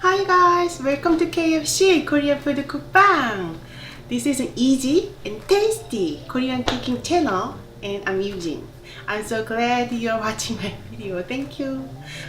Hi guys, welcome to KFC Korean Food Cookbang. This is an easy and tasty Korean cooking channel and I'm Eugene. I'm so glad you're watching my video. Thank you.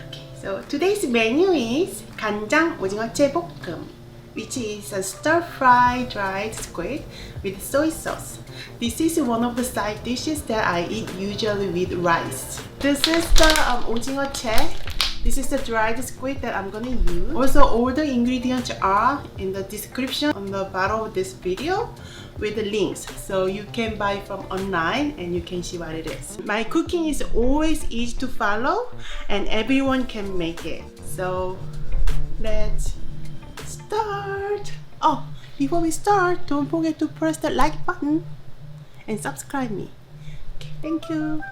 Okay, so today's menu is Gan Jang Ojingeo-chae-bokkeum, which is a stir-fried dried squid with soy sauce. This is one of the side dishes that I eat usually with rice. This is the 오징어채. This is the dried squid that I'm gonna use. Also, all the ingredients are in the description on the bottom of this video with the links. So you can buy from online and you can see what it is. My cooking is always easy to follow and everyone can make it. So let's start. Oh, before we start, don't forget to press the like button and subscribe me. Okay, thank you.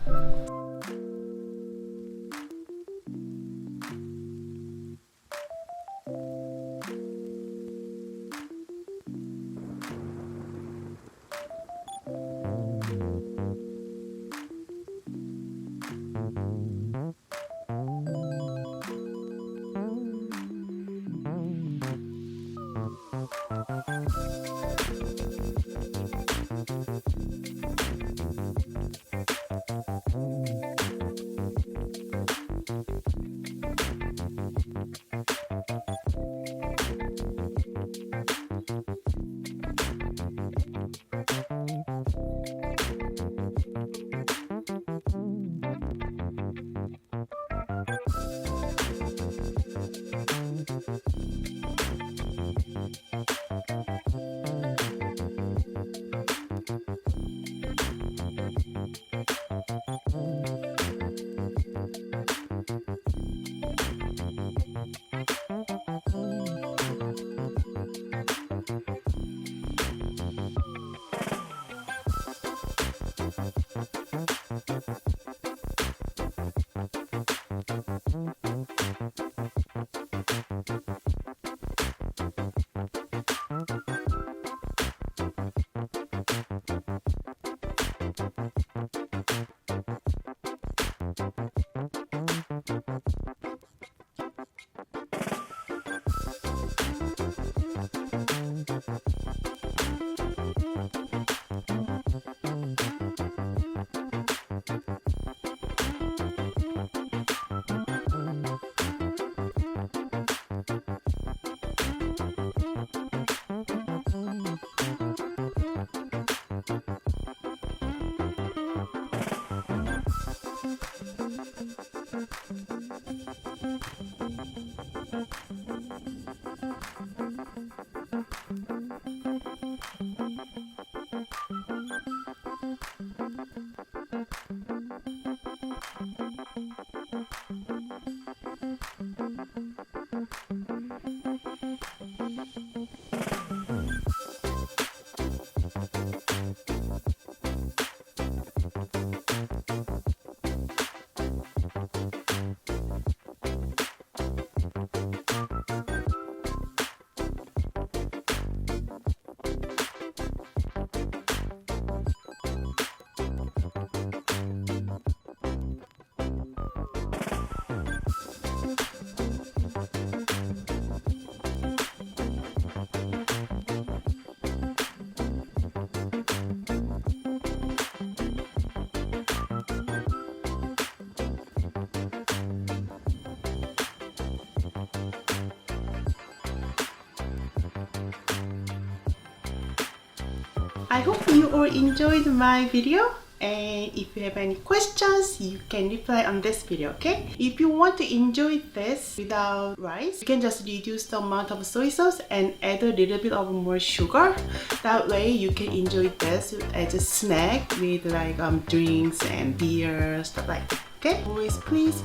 I hope you all enjoyed my video, and if you have any questions you can reply on this video, okay? If you want to enjoy this without rice, you can just reduce the amount of soy sauce and add a little bit of more sugar. That way you can enjoy this as a snack with like drinks and beer, stuff like that, okay? Always please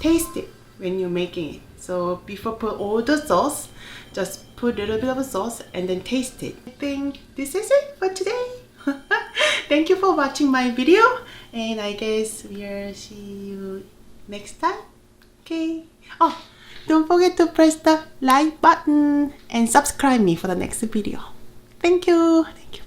taste it when you're making it. So before put all the sauce, just put a little bit of sauce and then taste it. I think this is it for today. Thank you for watching my video, and I guess we'll see you next time. Okay. Oh, don't forget to press the like button and subscribe me for the next video. Thank you. Thank you.